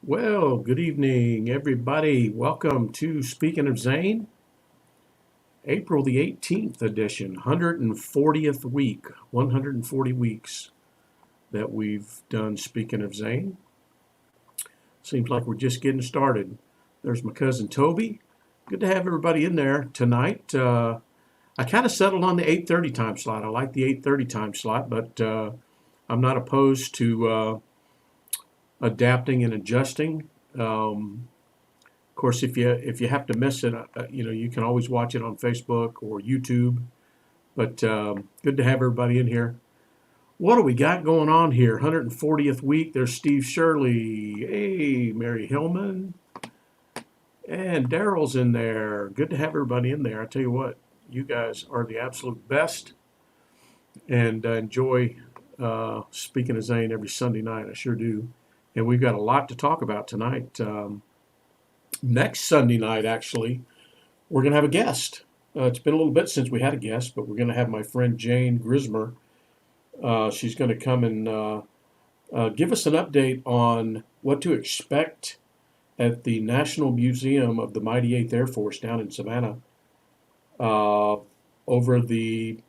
Well, good evening, everybody. Welcome to Speaking of Zane, April the 18th edition, 140th week, 140 weeks that we've done Speaking of Zane. Seems like we're just getting started. There's my cousin Toby. Good to have everybody in there tonight. I kind of settled on the 8:30 time slot. I like the 8:30 time slot, but I'm not opposed to adapting and adjusting. Of course, if you have to miss it, you can always watch it on Facebook or YouTube. But good to have everybody in here. What do we got going on here? 140th week. There's Steve Shirley. Hey, Mary Hillman. And Daryl's in there. Good to have everybody in there. I tell you what, you guys are the absolute best. And enjoy speaking to Zane every Sunday night. I sure do. And we've got a lot to talk about tonight. Next Sunday night, actually, we're going to have a guest. It's been a little bit since we had a guest, but we're going to have my friend Jane Grismer. She's going to come and give us an update on what to expect at the National Museum of the Mighty Eighth Air Force down in Savannah over the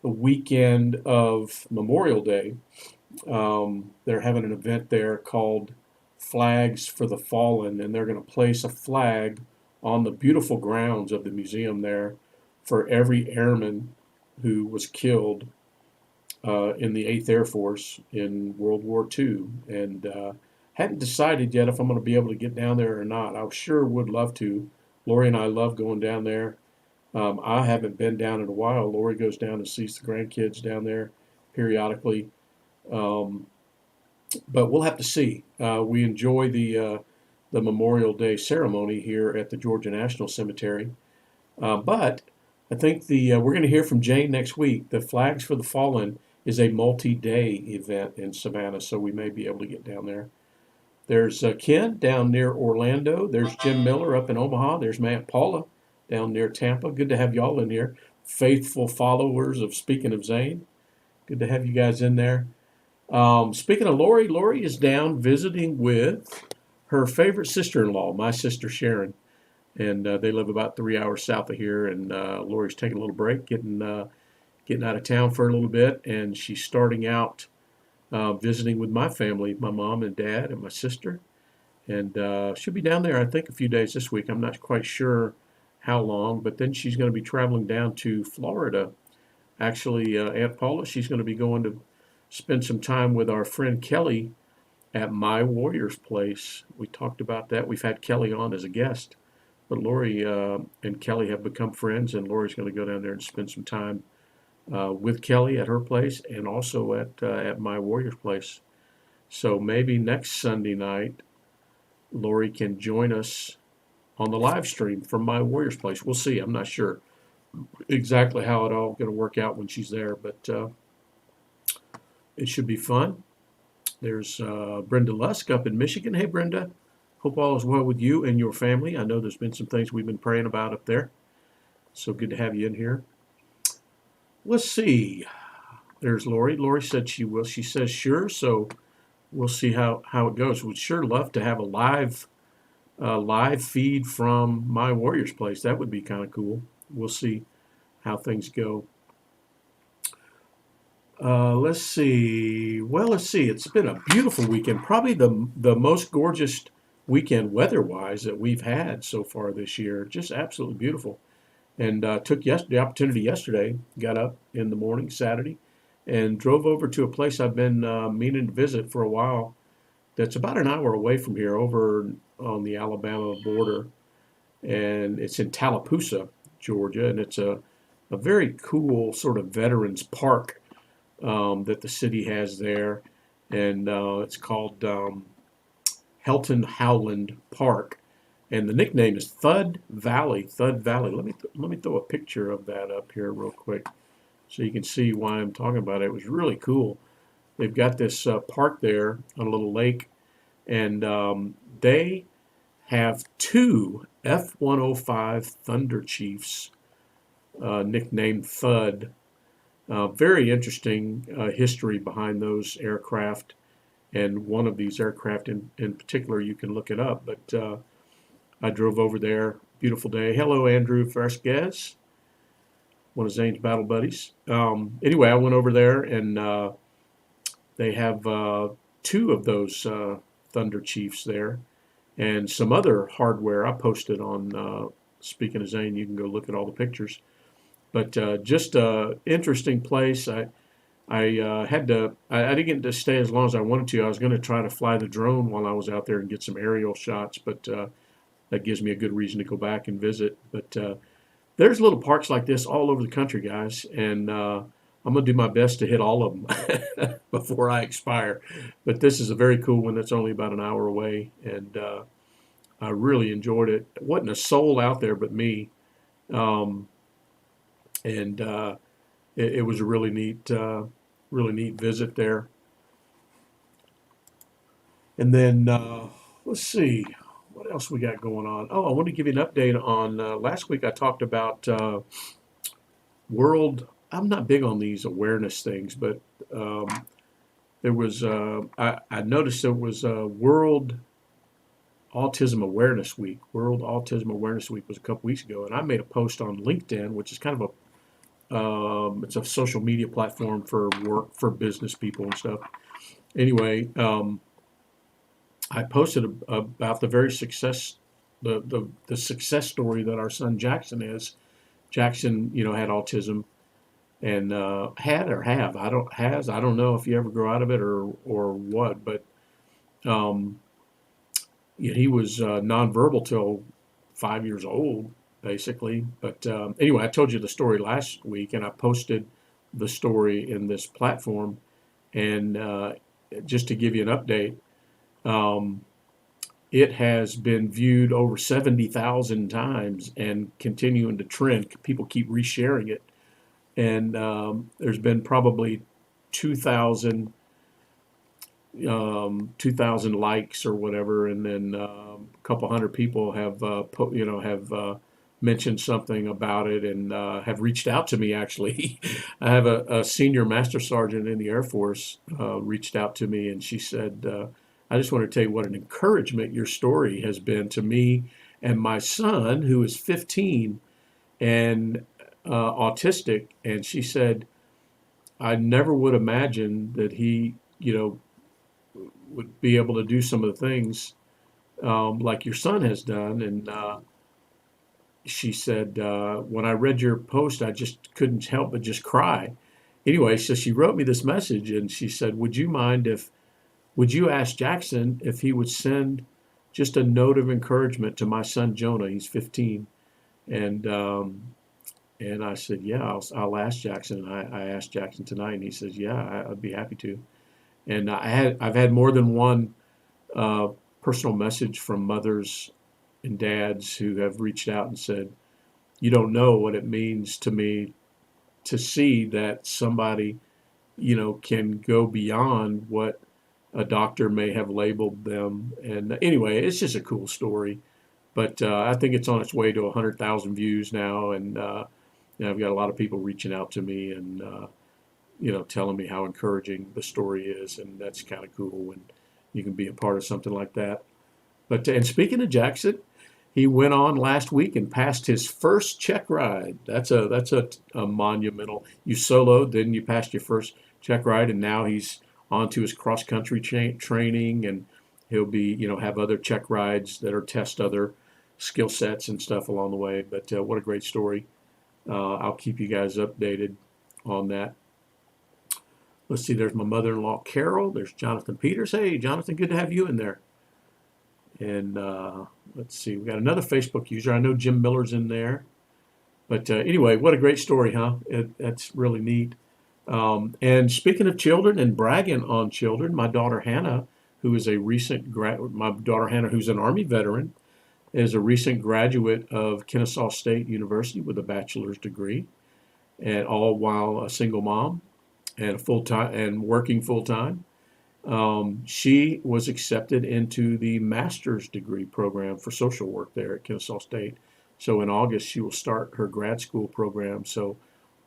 weekend of Memorial Day. They're having an event there called Flags for the Fallen, and they're going to place a flag on the beautiful grounds of the museum there for every airman who was killed in the 8th Air Force in World War II. And hadn't decided yet if I'm going to be able to get down there or not. I sure would love to. Lori and I love going down there. I haven't been down in a while. Lori goes down and sees the grandkids down there periodically. But we'll have to see. We enjoy the Memorial Day ceremony here at the Georgia National Cemetery. But I think we're going to hear from Jane next week. The Flags for the Fallen is a multi-day event in Savannah, so we may be able to get down there. There's Ken down near Orlando. There's Jim Miller up in Omaha. There's my Aunt Paula down near Tampa. Good to have y'all in here. Faithful followers of Speaking of Zane. Good to have you guys in there. Speaking of Lori, Lori is down visiting with her favorite sister-in-law, my sister Sharon, and they live about 3 hours south of here. And Lori's taking a little break, getting out of town for a little bit, and she's starting out visiting with my family, my mom and dad and my sister. And she'll be down there, I think, a few days this week. I'm not quite sure how long, but then she's going to be traveling down to Florida. Actually, Aunt Paula, she's going to be going to spend some time with our friend Kelly at My Warrior's Place. We talked about that. We've had Kelly on as a guest, but Lori and Kelly have become friends, and Lori's going to go down there and spend some time with Kelly at her place and also at My Warrior's Place. So maybe next Sunday night, Lori can join us on the live stream from My Warrior's Place. We'll see. I'm not sure exactly how it all going to work out when she's there, but it should be fun. There's Brenda Lusk up in Michigan. Hey, Brenda. Hope all is well with you and your family. I know there's been some things we've been praying about up there. So good to have you in here. Let's see. There's Lori. Lori said she will. She says sure. So we'll see how it goes. We'd sure love to have a live feed from My Warrior's Place. That would be kind of cool. We'll see how things go. Let's see. Well, let's see. It's been a beautiful weekend. Probably the most gorgeous weekend weather-wise that we've had so far this year. Just absolutely beautiful. And took the opportunity yesterday. Got up in the morning, Saturday, and drove over to a place I've been meaning to visit for a while. That's about an hour away from here, over on the Alabama border, and it's in Tallapoosa, Georgia, and it's a very cool sort of veterans park that the city has there, and it's called Helton Howland Park, and the nickname is Thud Valley. Thud Valley. Let me throw a picture of that up here real quick, so you can see why I'm talking about it. It was really cool. They've got this park there on a little lake, and they have two F-105 Thunder Chiefs nicknamed Thud. Very interesting history behind those aircraft. and one of these aircraft in particular, you can look it up. But I drove over there. Beautiful day. Hello, Andrew Vasquez, one of Zane's battle buddies. Anyway, I went over there, and they have two of those Thunder Chiefs there, and some other hardware I posted on. Speaking of Zane, you can go look at all the pictures. But just a interesting place. I didn't get to stay as long as I wanted to. I was going to try to fly the drone while I was out there and get some aerial shots, but that gives me a good reason to go back and visit. But there's little parks like this all over the country, guys, and I'm going to do my best to hit all of them before I expire. But this is a very cool one that's only about an hour away, and I really enjoyed it. Wasn't a soul out there but me, um, and it was a really neat visit there. And then let's see what else we got going on. Oh, I want to give you an update on last week. I talked about world. I'm not big on these awareness things, but um, there was. I noticed there was a World Autism Awareness Week. World Autism Awareness Week was a couple weeks ago, and I made a post on LinkedIn, which is kind of it's a social media platform for work for business people and stuff. Anyway, I posted about the very success the success story that our son Jackson is. Jackson, had autism and had or have I don't know if you ever grow out of it or what, but um, yeah, he was nonverbal till 5 years old, basically. But anyway, I told you the story last week, and I posted the story in this platform. And just to give you an update, um, it has been viewed over 70,000 times and continuing to trend. People keep resharing it, and there's been probably 2,000 2,000 likes or whatever, and then a couple hundred people have mentioned something about it and have reached out to me. Actually, I have a senior master sergeant in the Air Force reached out to me, and she said, "I just want to tell you what an encouragement your story has been to me and my son, who is 15 and autistic." And she said, "I never would imagine that he, would be able to do some of the things like your son has done." And she said, when I read your post, I just couldn't help but just cry. Anyway, so she wrote me this message, and she said, would you ask Jackson if he would send just a note of encouragement to my son Jonah? He's 15. And I said, yeah, I'll ask Jackson. And I asked Jackson tonight, and he says, yeah, I'd be happy to. And I've had more than one uh, personal message from mothers and dads who have reached out and said, "You don't know what it means to me to see that somebody, can go beyond what a doctor may have labeled them." And anyway, it's just a cool story. But I think it's on its way to 100,000 views now, and I've got a lot of people reaching out to me and telling me how encouraging the story is, and that's kind of cool when you can be a part of something like that. But and speaking of Jackson, he went on last week and passed his first check ride. That's a monumental. You soloed, then you passed your first check ride, and now he's on to his cross country training, and he'll be have other check rides that are test other skill sets and stuff along the way. But what a great story! I'll keep you guys updated on that. Let's see, there's my mother-in-law, Carol. There's Jonathan Peters. Hey, Jonathan, good to have you in there. And let's see, we got another Facebook user. I know Jim Miller's in there. But anyway, what a great story, huh? That's really neat. And speaking of children and bragging on children, my daughter Hannah, who's an Army veteran, is a recent graduate of Kennesaw State University with a bachelor's degree, and all while a single mom and working full time. She was accepted into the master's degree program for social work there at Kennesaw State. So in August, she will start her grad school program. So,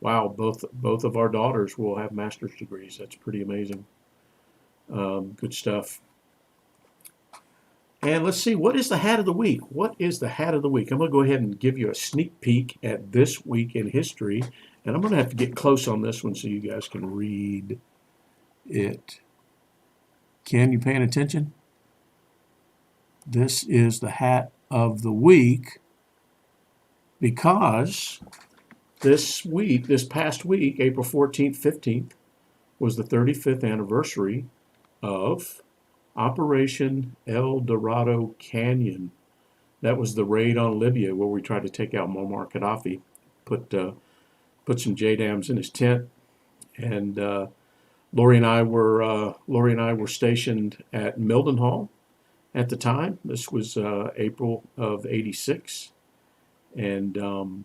wow, both of our daughters will have master's degrees. That's pretty amazing. Good stuff. And let's see, what is the hat of the week? What is the hat of the week? I'm going to go ahead and give you a sneak peek at this week in history. And I'm going to have to get close on this one so you guys can read it. Ken, you paying attention? This is the hat of the week because this past week, April 14th, 15th, was the 35th anniversary of Operation El Dorado Canyon. That was the raid on Libya where we tried to take out Muammar Gaddafi, put some JDAMs in his tent, and Lori and I were stationed at Mildenhall at the time. This was April of '86, and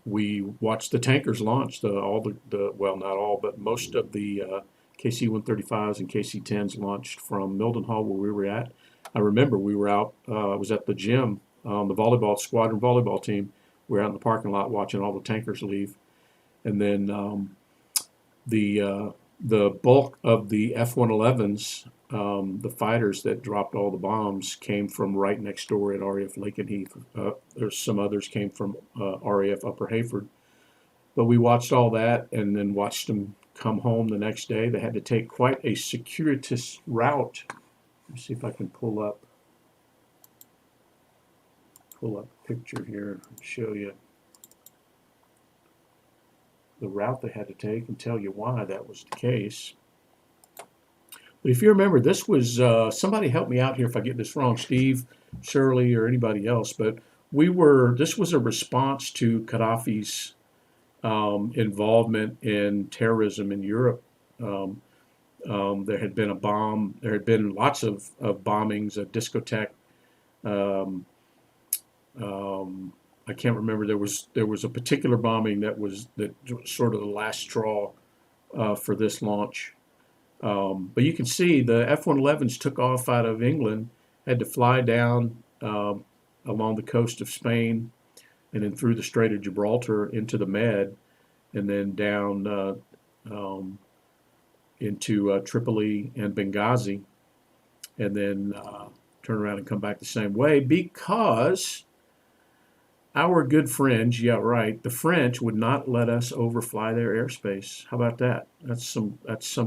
we watched the tankers launch. Well, not all, but most of the KC-135s and KC-10s launched from Mildenhall, where we were at. I remember we were out. I was at the gym. The squadron volleyball team. We were out in the parking lot watching all the tankers leave, and then the bulk of the F-111s, the fighters that dropped all the bombs, came from right next door at RAF Lakenheath. There's some others came from RAF Upper Hayford. But we watched all that and then watched them come home the next day. They had to take quite a circuitous route. Let me see if I can pull up a picture here and show you the route they had to take and tell you why that was the case. But if you remember, this was, somebody help me out here if I get this wrong, Steve, Shirley, or anybody else, but this was a response to Gaddafi's involvement in terrorism in Europe. There had been lots of bombings, a discotheque. I can't remember. There was a particular bombing that was sort of the last straw for this launch. But you can see the F-111s took off out of England, had to fly down along the coast of Spain, and then through the Strait of Gibraltar into the Med, and then down into Tripoli and Benghazi, and then turn around and come back the same way because our good friends, yeah, right, the French would not let us overfly their airspace. How about that? That's some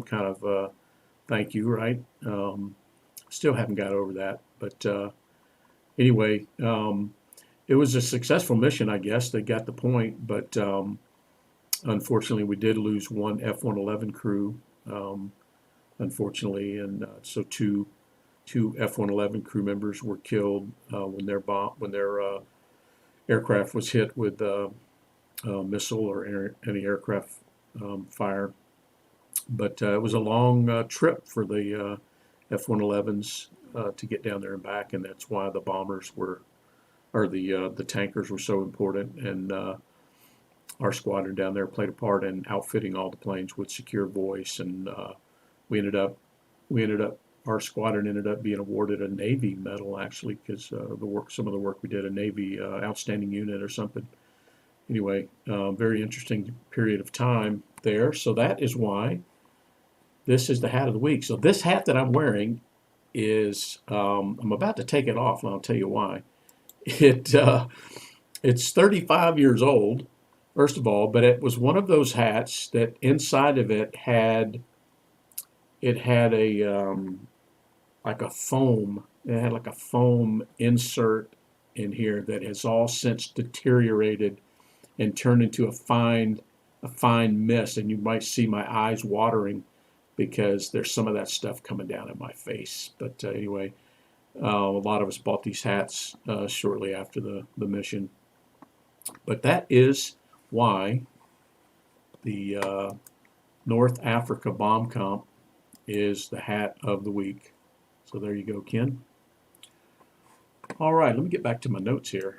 kind of thank you, right? Still haven't got over that, but anyway, it was a successful mission, I guess. They got the point, but unfortunately, we did lose one F-111 crew, unfortunately, and so two F-111 crew members were killed when their aircraft was hit with missile or anti-aircraft fire. But it was a long trip for the F-111s to get down there and back, and that's why the bombers the tankers were so important. And our squadron down there played a part in outfitting all the planes with secure voice, and our squadron ended up being awarded a Navy medal, actually, because some of the work we did, a Navy outstanding unit or something. Anyway, very interesting period of time there. So that is why this is the hat of the week. So this hat that I'm wearing is, I'm about to take it off, and I'll tell you why. It's 35 years old, first of all, but it was one of those hats that inside of it had a like a foam. It had like a foam insert in here that has all since deteriorated and turned into a fine mist, and you might see my eyes watering because there's some of that stuff coming down in my face. But anyway, a lot of us bought these hats shortly after the mission. But that is why the North Africa Bomb Comp is the hat of the week. So there you go, Ken. All right, let me get back to my notes here.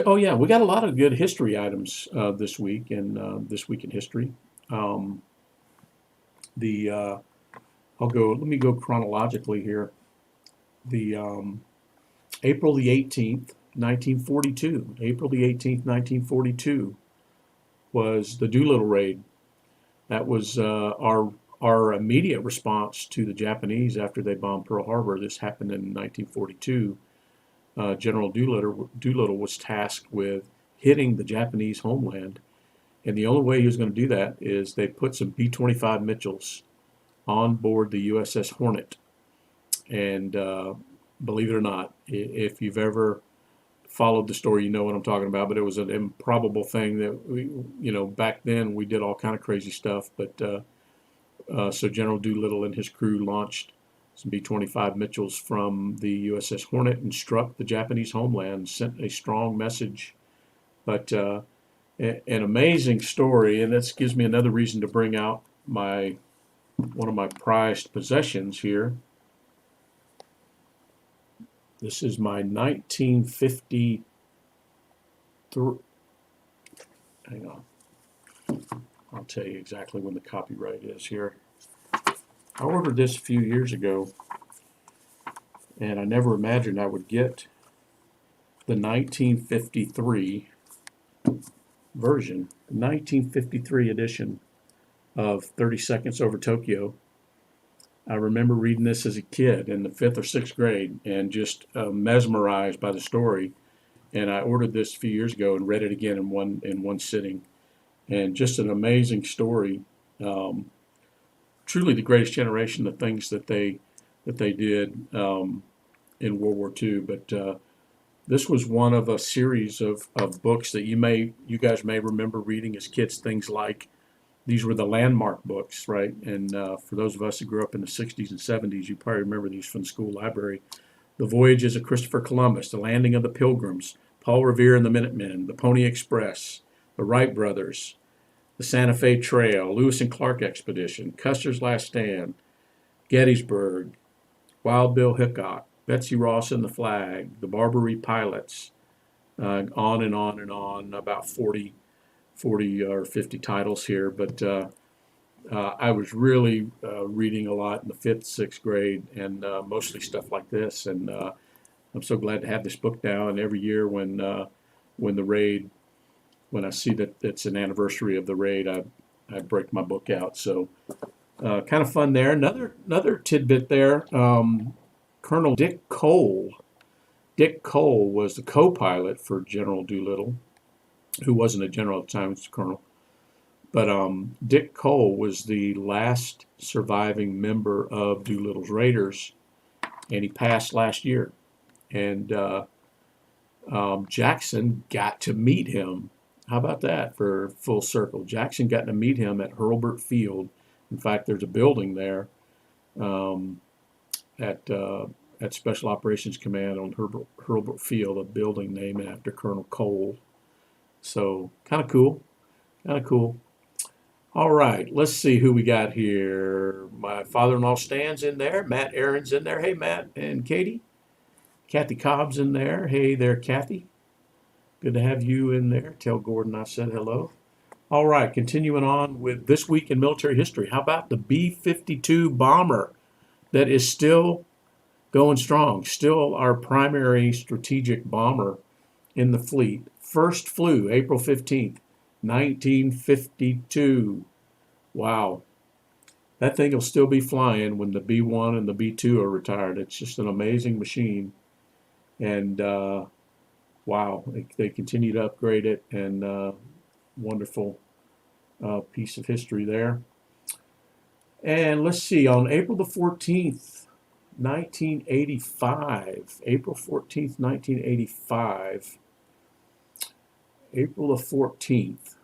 Oh yeah, we got a lot of good history items this week in This Week in History. Let me go chronologically here. The April the 18th, 1942. April the 18th, 1942 was the Doolittle raid. That was our immediate response to the Japanese after they bombed Pearl Harbor. This happened in 1942. General Doolittle was tasked with hitting the Japanese homeland, and the only way he was going to do that is they put some B-25 Mitchells on board the USS Hornet. And believe it or not, if you've ever followed the story, you know what I'm talking about. But it was an improbable thing that back then we did all kind of crazy stuff. But so General Doolittle and his crew launched some B-25 Mitchells from the USS Hornet and struck the Japanese homeland, sent a strong message. But an amazing story, and this gives me another reason to bring out one of my prized possessions here. This is my 1953. Hang on. I'll tell you exactly when the copyright is here. I ordered this a few years ago, and I never imagined I would get the 1953 version, the 1953 edition of 30 Seconds Over Tokyo. I remember reading this as a kid in the 5th or 6th grade and just mesmerized by the story. And I ordered this a few years ago and read it again in one sitting. And just an amazing story. Truly the greatest generation, the things that they did in World War II. But this was one of a series of books that you guys may remember reading as kids. Things like, these were the landmark books, right? And for those of us who grew up in the 60s and 70s, you probably remember these from the school library. The Voyages of Christopher Columbus, The Landing of the Pilgrims, Paul Revere and the Minutemen, The Pony Express, The Wright Brothers, The Santa Fe Trail, Lewis and Clark Expedition, Custer's Last Stand, Gettysburg, Wild Bill Hickok, Betsy Ross and the Flag, The Barbary Pilots, on and on and on, about 40 or 50 titles here. But I was really reading a lot in the 5th, 6th grade, and mostly stuff like this. And I'm so glad to have this book now. And every year when I see that it's an anniversary of the raid, I break my book out. So kind of fun there. Another tidbit there. Colonel Dick Cole. Dick Cole was the co-pilot for General Doolittle, who wasn't a general at the time, he was a colonel. But Dick Cole was the last surviving member of Doolittle's Raiders, and he passed last year. And Jackson got to meet him. How about that for full circle? Jackson got to meet him at Hurlburt Field. In fact, there's a building there at Special Operations Command on Hurlburt Field, a building named after Colonel Cole. So kind of cool, All right, let's see who we got here. My father-in-law Stan's in there. Matt Aaron's in there. Hey, Matt and Katie. Kathy Cobb's in there. Hey there, Kathy. Good to have you in there. Tell Gordon I said hello. All right, continuing on with This Week in Military History. How about the B-52 bomber that is still going strong, still our primary strategic bomber in the fleet. First flew April 15th, 1952. Wow. That thing will still be flying when the B-1 and the B-2 are retired. It's just an amazing machine. And wow, they continue to upgrade it, and wonderful piece of history there. And let's see, on April the 14th, 1985, April 14th, 1985, April the 14th,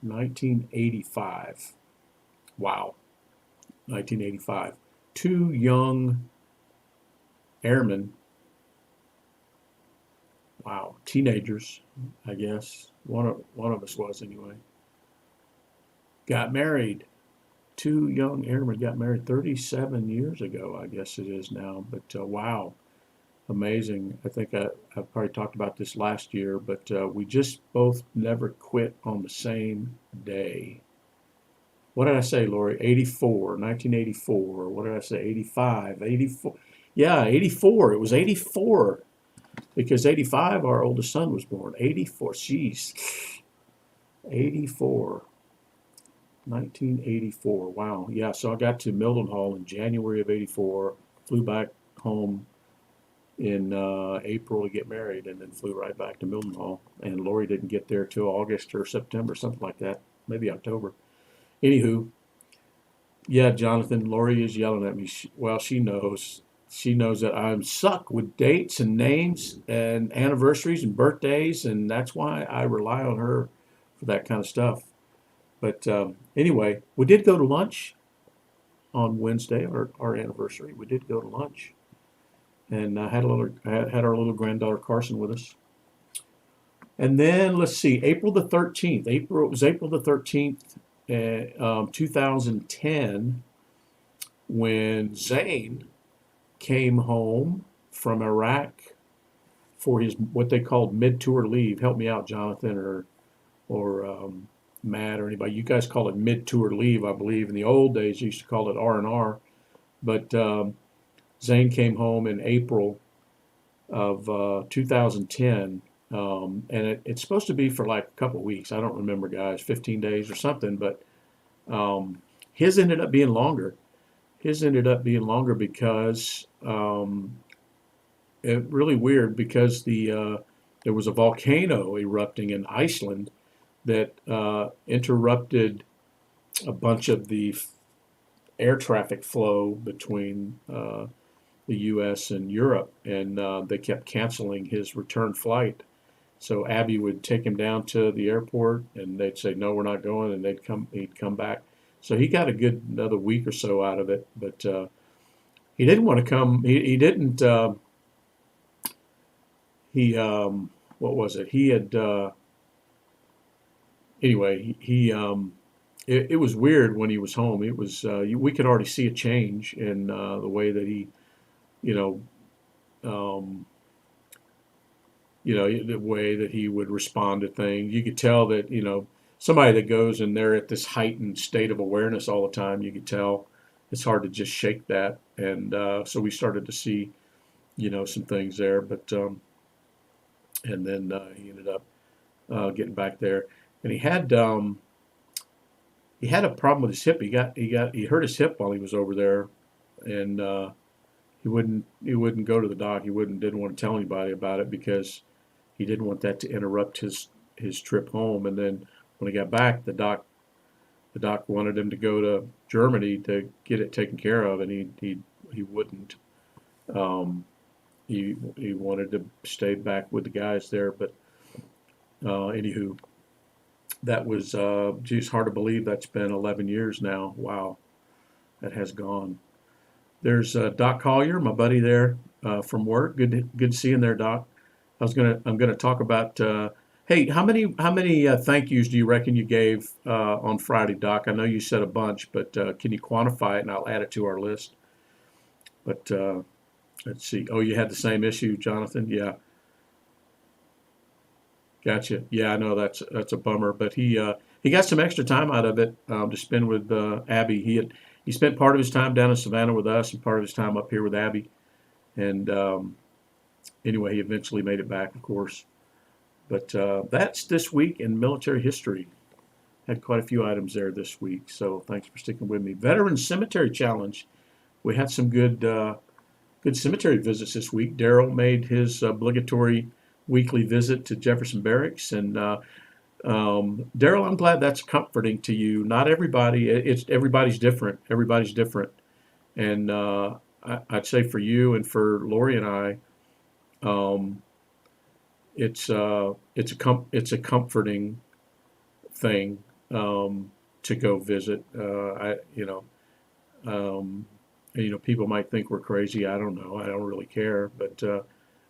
1985. Wow, 1985. Two young airmen, wow, teenagers, I guess. One of us was anyway. Got married. Two young airmen got married 37 years ago, I guess it is now. But wow, amazing. I think I probably talked about this last year, but we just both never quit on the same day. What did I say, Lori? 1984. What did I say? 85, 84. Yeah, 84. It was 84 because 85, our oldest son was born. 84. Jeez. 84. 1984. Wow. Yeah. So I got to Mildenhall in January of '84. Flew back home in April to get married, and then flew right back to Mildenhall. And Lori didn't get there till August or September, something like that, maybe October. Anywho, yeah, Jonathan, Lori is yelling at me. Well, she knows. She knows that I'm suck with dates and names and anniversaries and birthdays, and that's why I rely on her for that kind of stuff. But anyway, we did go to lunch on Wednesday, our anniversary. We did go to lunch, and had our little granddaughter Carson with us. And then let's see, April the 13th. It was April the 13th, 2010, when Zane came home from Iraq for his what they called mid-tour leave. Help me out, Jonathan, or Matt, or anybody. You guys call it mid-tour leave, I believe. In the old days, you used to call it R&R. But Zane came home in April of 2010, and it's supposed to be for like a couple of weeks. I don't remember, guys, 15 days or something. But um, his ended up being longer. His ended up being longer because it really weird because there was a volcano erupting in Iceland that interrupted a bunch of the air traffic flow between the U.S. and Europe, and they kept canceling his return flight. So Abby would take him down to the airport, and they'd say, "No, we're not going," and he'd come back. So he got a good another week or so out of it, but he didn't want to come. He didn't. He what was it? He had anyway. It was weird when he was home. It was we could already see a change in the way that he, you know, um, the way that he would respond to things. You could tell that somebody that goes and they're at this heightened state of awareness all the time. You could tell it's hard to just shake that, and so we started to see some things there, but and then he ended up getting back there, and he had a problem with his hip. He hurt his hip while he was over there, and he wouldn't go to the doc. Didn't want to tell anybody about it because he didn't want that to interrupt his trip home. And then when he got back, the doc wanted him to go to Germany to get it taken care of, and he wouldn't. Um, he wanted to stay back with the guys there, but anywho, that was geez, hard to believe that's been 11 years now. Wow, that has gone. There's Doc Collier, my buddy there from work. Good seeing there, Doc. I'm gonna talk about. Hey, how many thank yous do you reckon you gave on Friday, Doc? I know you said a bunch, but can you quantify it, and I'll add it to our list. But let's see. Oh, you had the same issue, Jonathan. Yeah, gotcha. Yeah, I know that's a bummer, but he got some extra time out of it to spend with Abby. He spent part of his time down in Savannah with us and part of his time up here with Abby. And anyway, he eventually made it back, of course. But that's this week in military history. Had quite a few items there this week, so thanks for sticking with me. Veteran Cemetery Challenge. We had some good cemetery visits this week. Daryl made his obligatory weekly visit to Jefferson Barracks, and Daryl, I'm glad that's comforting to you. Not everybody, everybody's different. Everybody's different, and I'd say for you and for Lori and I, um, it's a comforting thing to go visit. Um, people might think we're crazy. I don't know. I don't really care, but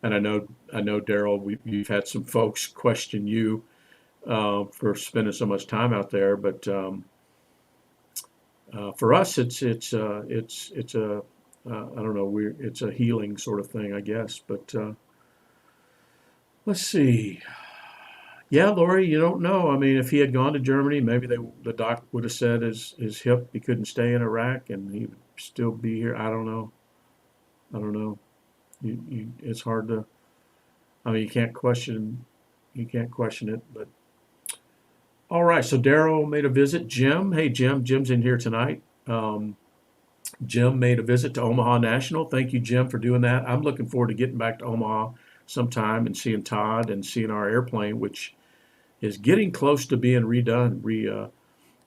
and I know Daryl. You've had some folks question you for spending so much time out there, but for us, it's a I don't know. It's a healing sort of thing, I guess. But let's see. Yeah, Lori, you don't know. I mean, if he had gone to Germany, maybe the doc would have said his hip he couldn't stay in Iraq and he would still be here. I don't know. I don't know. It's hard to. I mean, you can't question it, but All right, so Daryl made a visit. Jim, hey Jim, Jim's in here tonight. Jim made a visit to Omaha National. Thank you, Jim, for doing that. I'm looking forward to getting back to Omaha sometime and seeing Todd and seeing our airplane, which is getting close to being redone.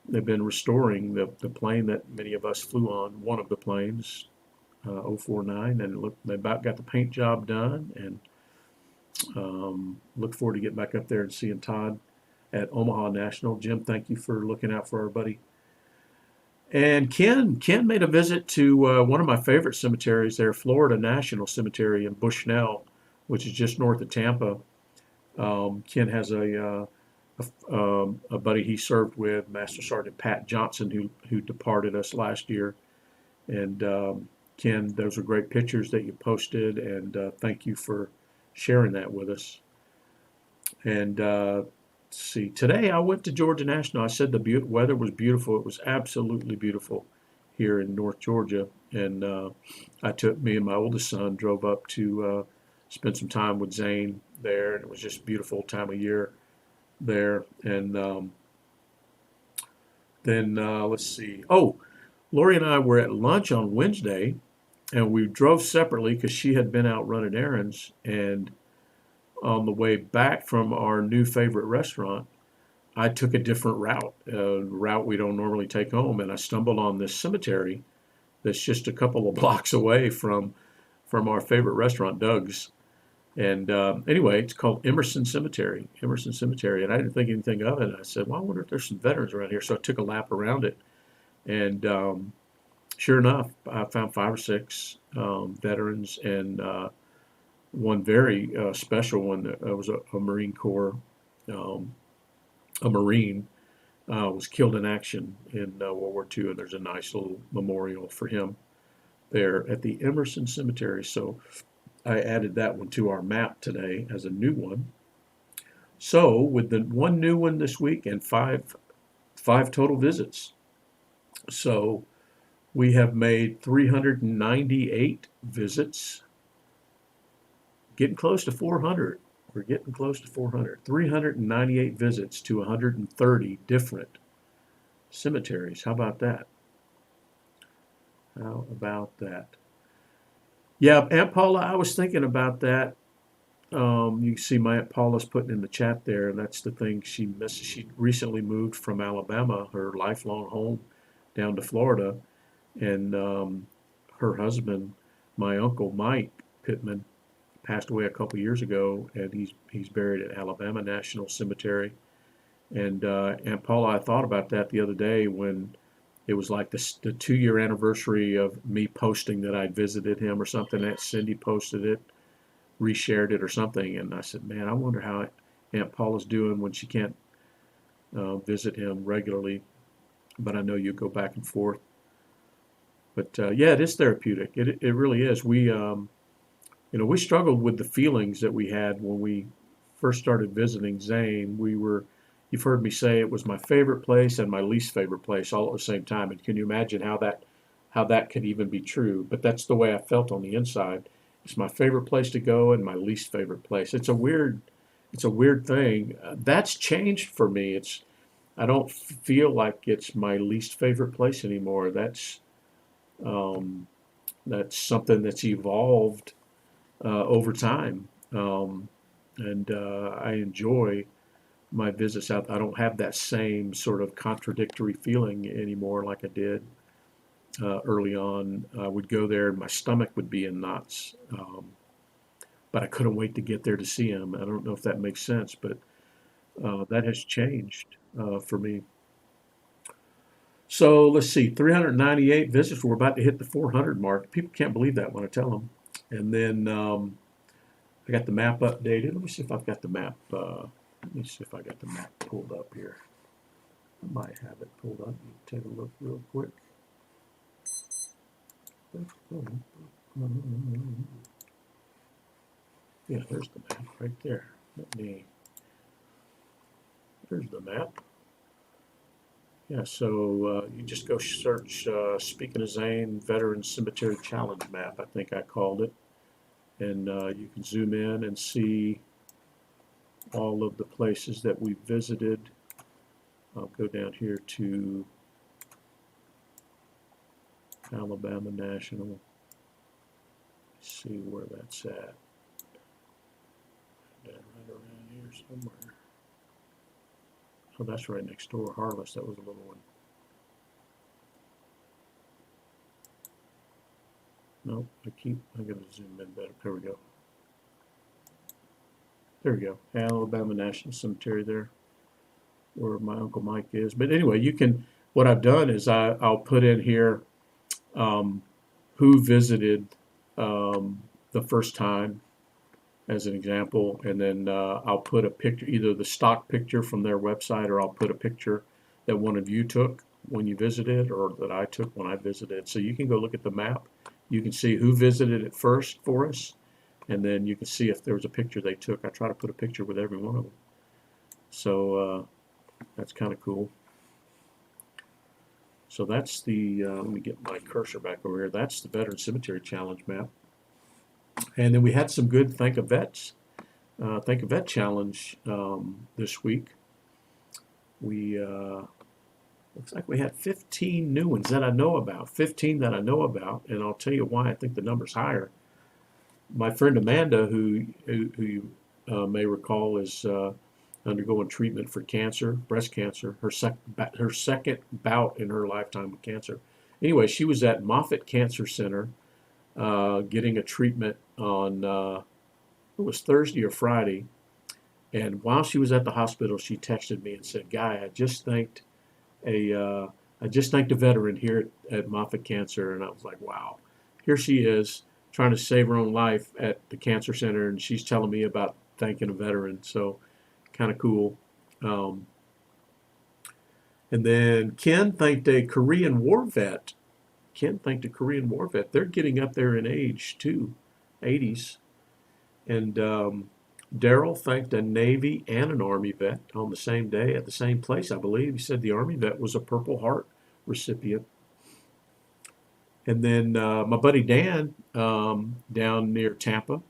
They've been restoring the plane that many of us flew on, one of the planes, 049, and look, they about got the paint job done, and look forward to getting back up there and seeing Todd at Omaha National. Jim, thank you for looking out for our buddy. And Ken made a visit to one of my favorite cemeteries there, Florida National Cemetery in Bushnell, which is just north of Tampa. Ken has a buddy he served with, Master Sergeant Pat Johnson, who departed us last year. And Ken, those are great pictures that you posted, and thank you for sharing that with us. And let's see, today I went to Georgia National. I said the weather was beautiful. It was absolutely beautiful here in North Georgia. And I took me and my oldest son drove up to spend some time with Zane there, and it was just a beautiful time of year there. And then let's see. Oh, Lori and I were at lunch on Wednesday, and we drove separately because she had been out running errands. And on the way back from our new favorite restaurant, I took a different route, a route we don't normally take home, and I stumbled on this cemetery that's just a couple of blocks away from our favorite restaurant, Doug's. And anyway, it's called Emerson Cemetery, and I didn't think anything of it. I said, well, I wonder if there's some veterans around here. So I took a lap around it, and sure enough, I found 5 or 6 veterans, and one very special one that was a Marine Corps, a Marine, was killed in action in World War II, and there's a nice little memorial for him there at the Emerson Cemetery. So I added that one to our map today as a new one. So with the one new one this week and five total visits, so we have made 398 visits, getting close to 400. We're getting close to 400. 398 visits to 130 different cemeteries. How about that? How about that? Yeah, Aunt Paula, I was thinking about that. You can see my Aunt Paula's putting in the chat there, and that's the thing she misses. She recently moved from Alabama, her lifelong home, down to Florida, and her husband, my uncle Mike Pittman, passed away a couple years ago, and he's buried at Alabama National Cemetery. And Aunt Paula, I thought about that the other day when it was like the 2-year anniversary of me posting that I'd visited him or something. That Cindy posted it, reshared it or something, and I said, man, I wonder how Aunt Paula's doing when she can't visit him regularly. But I know you go back and forth. But yeah, it is therapeutic. It really is. We struggled with the feelings that we had when we first started visiting Zane. You've heard me say it was my favorite place and my least favorite place all at the same time. And can you imagine how that could even be true? But that's the way I felt on the inside. It's my favorite place to go and my least favorite place. It's a weird thing. That's changed for me. I don't feel like it's my least favorite place anymore. That's something that's evolved over time, and I enjoy my visits out. I don't have that same sort of contradictory feeling anymore like I did early on. I would go there and my stomach would be in knots, but I couldn't wait to get there to see him. I don't know if that makes sense, but that has changed for me. So let's see, 398 visits. We're about to hit the 400 mark. People can't believe that when I tell them. And then I got the map updated. Let me see if I've got the map. Let me see if I got the map pulled up here. I might have it pulled up. Take a look real quick. Yeah, there's the map right there. There's the map. Yeah, so you just go search Speaking of Zane Veteran Cemetery Challenge Map, I think I called it. And you can zoom in and see all of the places that we visited I'll go down here to Alabama National. See where that's at. Down right around here somewhere. Oh, that's right next door. Harvest, that was a little one. No, I gotta zoom in better. There we go. There we go. Alabama National Cemetery there, where my Uncle Mike is. But anyway, what I've done is I'll put in here um, who visited the first time as an example, and then I'll put a picture, either the stock picture from their website, or I'll put a picture that one of you took when you visited, or that I took when I visited. So you can go look at the map. You can see who visited it first for us, and then you can see if there was a picture they took. I try to put a picture with every one of them. So that's kind of cool. So that's let me get my cursor back over here. That's the Veteran Cemetery Challenge map. And then we had some good Thank a Vet challenge this week. We looks like we had 15 new ones that I know about, 15 that I know about, and I'll tell you why I think the number's higher. My friend Amanda, who you may recall, is undergoing treatment for cancer, breast cancer, her second bout in her lifetime with cancer. Anyway, she was at Moffitt Cancer Center getting a treatment on it was Thursday or Friday, and while she was at the hospital, she texted me and said, "Guy, I just thanked a veteran here at Moffitt Cancer," and I was like, "Wow, here she is trying to save her own life at the cancer center, and she's telling me about thanking a veteran." So, kind of cool. Um, and then Ken thanked a Korean War vet. Ken thanked a Korean War vet. They're getting up there in age too, 80s. And Daryl thanked a Navy and an Army vet on the same day at the same place, I believe. He said the Army vet was a Purple Heart recipient. And then my buddy Dan down near Tampa,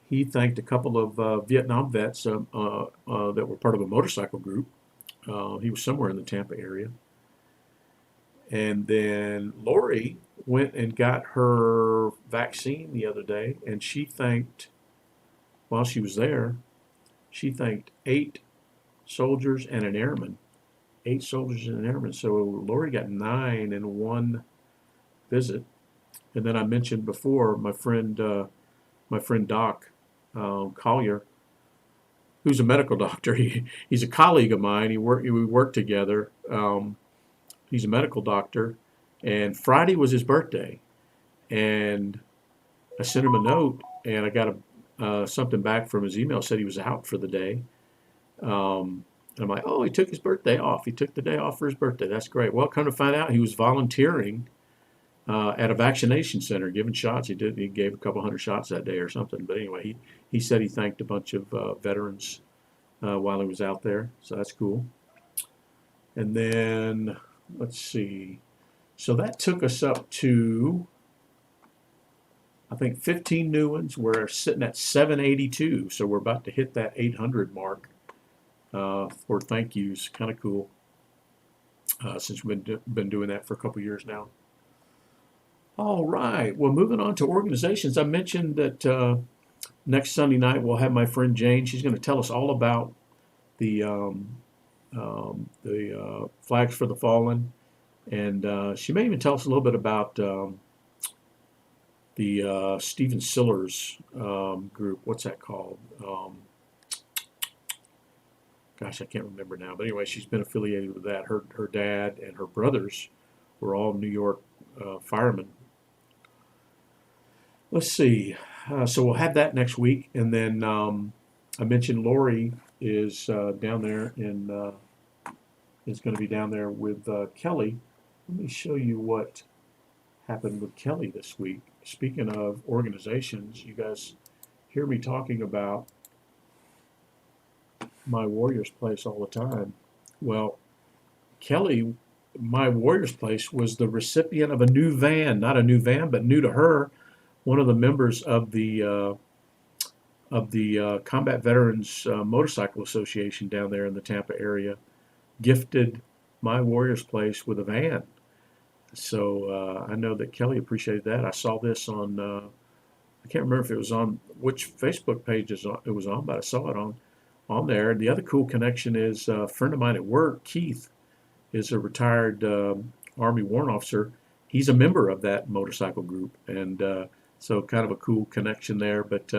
he thanked a couple of Vietnam vets that were part of a motorcycle group. He was somewhere in the Tampa area. And then Lori went and got her vaccine the other day, and she thanked, while she was there, she thanked 8 soldiers and an airman. 8 soldiers and an airman. So Lori got 9 in one visit. And then I mentioned before my friend Doc Collier, who's a medical doctor. He's a colleague of mine. We worked together. He's a medical doctor, and Friday was his birthday, and I sent him a note, and I got something back from his email, said he was out for the day. And I'm like, oh, he took his birthday off. He took the day off for his birthday. That's great. Well, come to find out, he was volunteering at a vaccination center, giving shots. He gave a couple hundred shots that day or something. But anyway, he said he thanked a bunch of veterans while he was out there, so that's cool. And then let's see. So that took us up to, I think, 15 new ones. We're sitting at 782, so we're about to hit that 800 mark for thank yous. Kind of cool, since we've been doing that for a couple years now. All right. Well, moving on to organizations. I mentioned that next Sunday night we'll have my friend Jane. She's going to tell us all about the Flags for the Fallen, and she may even tell us a little bit about the Stephen Sillers group. What's that called? Gosh, I can't remember now. But anyway, she's been affiliated with that. Her dad and her brothers were all New York firemen. Let's see. So we'll have that next week, and then I mentioned Lori is down there is going to be down there with Kelly. Let me show you what happened with Kelly this week. Speaking of organizations, you guys hear me talking about My Warrior's Place all the time. Well, Kelly, My Warrior's Place, was the recipient of a new van, not a new van, but new to her. One of the members of the Combat Veterans Motorcycle Association down there in the Tampa area gifted My Warriors Place with a van. So I know that Kelly appreciated that. I saw this on, I can't remember if it was on which Facebook page it was on, but I saw it on there. The other cool connection is a friend of mine at work, Keith, is a retired Army warrant officer. He's a member of that motorcycle group, and so kind of a cool connection there. But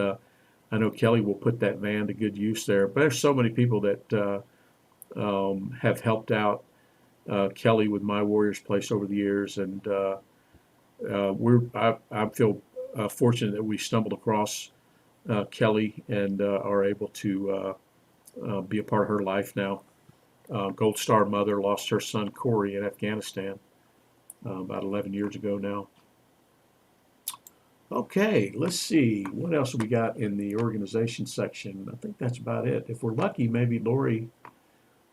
I know Kelly will put that van to good use there. But there's so many people that have helped out Kelly with My Warriors Place over the years, and I feel fortunate that we stumbled across Kelly and are able to be a part of her life now. Gold Star mother lost her son Corey in Afghanistan about 11 years ago now. Okay, let's see. What else we got in the organization section? I think that's about it. If we're lucky, maybe Lori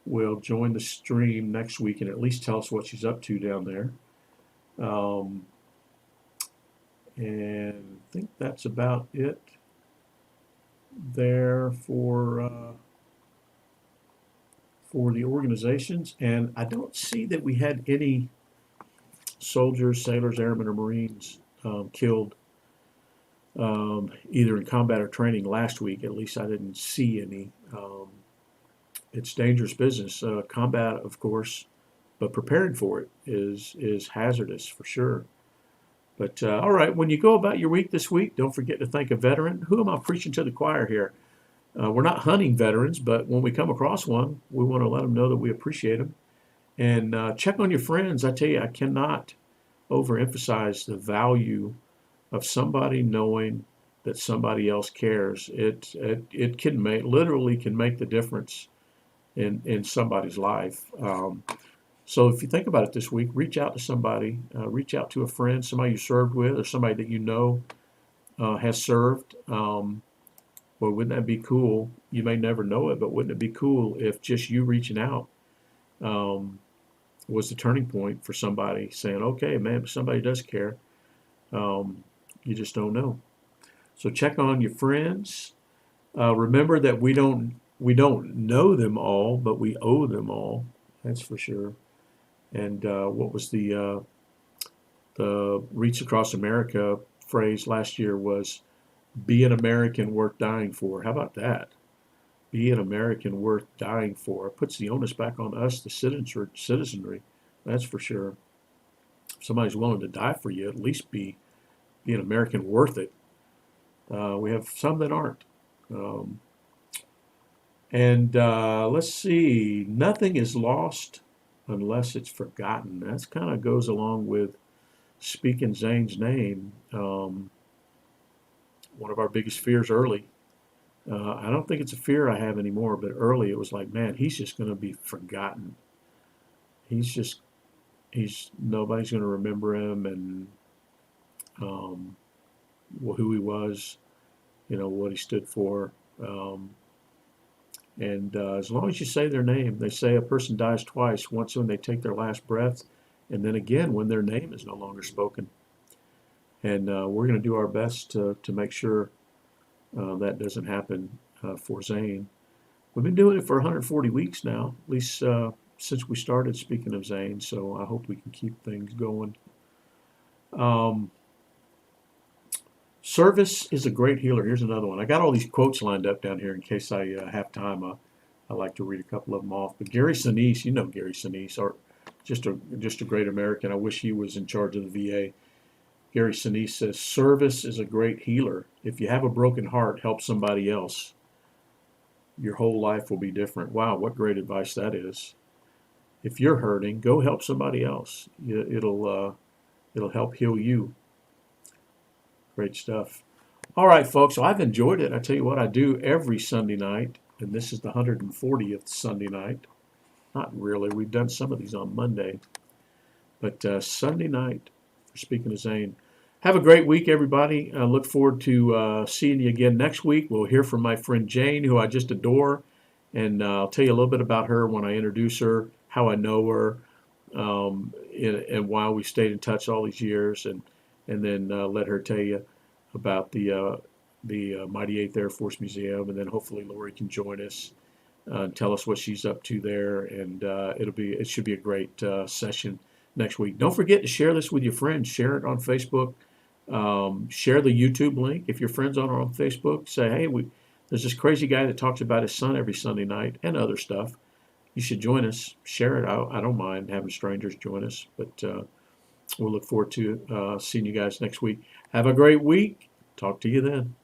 will join the stream next week and at least tell us what she's up to down there. And I think that's about it there for the organizations. And I don't see that we had any soldiers, sailors, airmen, or Marines killed either in combat or training last week. At least I didn't see any. It's dangerous business. Combat, of course, but preparing for it is hazardous for sure. But all right, when you go about your week this week, don't forget to thank a veteran. Who am I preaching to the choir here? We're not hunting veterans, but when we come across one, we want to let them know that we appreciate them. And check on your friends. I tell you, I cannot overemphasize the value of somebody knowing that somebody else cares. It can literally make the difference in somebody's life. So if you think about it this week, reach out to somebody, reach out to a friend, somebody you served with, or somebody that you know has served. Well, wouldn't that be cool? You may never know it, but wouldn't it be cool if just you reaching out was the turning point for somebody saying, okay, man, somebody does care. You just don't know. So check on your friends. Remember that we don't know them all, but we owe them all. That's for sure. And what was the Reach Across America phrase last year was, be an American worth dying for. How about that? Be an American worth dying for. It puts the onus back on us, the citizenry. That's for sure. If somebody's willing to die for you, at least be an American worth it. We have some that aren't. Let's see. Nothing is lost unless it's forgotten. That kind of goes along with speaking Zane's name. One of our biggest fears early. I don't think it's a fear I have anymore, but early it was like, man, he's just going to be forgotten. Nobody's going to remember him and who he was, what he stood for. As long as you say their name, they say a person dies twice, once when they take their last breath, and then again when their name is no longer spoken. And we're going to do our best to make sure that doesn't happen for Zane. We've been doing it for 140 weeks now, at least since we started, speaking of Zane, so I hope we can keep things going. Service is a great healer. Here's another one. I got all these quotes lined up down here in case I have time. I like to read a couple of them off. But Gary Sinise, you know Gary Sinise, or just a great American. I wish he was in charge of the VA. Gary Sinise says, service is a great healer. If you have a broken heart, help somebody else. Your whole life will be different. Wow, what great advice that is. If you're hurting, go help somebody else. It'll help heal you. Great stuff. All right, folks, so I've enjoyed it. I tell you what, I do every Sunday night, and this is the 140th Sunday night. Not really. We've done some of these on Monday. But Sunday night, for Speaking of Zane. Have a great week, everybody. I look forward to seeing you again next week. We'll hear from my friend Jane, who I just adore, and I'll tell you a little bit about her when I introduce her, how I know her, and why we stayed in touch all these years, and then let her tell you about the Mighty 8th Air Force Museum, and then hopefully Lori can join us. tell us what she's up to there, and it should be a great session next week. Don't forget to share this with your friends. Share it on Facebook. Share the YouTube link if your friends are on Facebook. Say, hey, there's this crazy guy that talks about his son every Sunday night and other stuff. You should join us. Share it. I don't mind having strangers join us, but we'll look forward to seeing you guys next week. Have a great week. Talk to you then.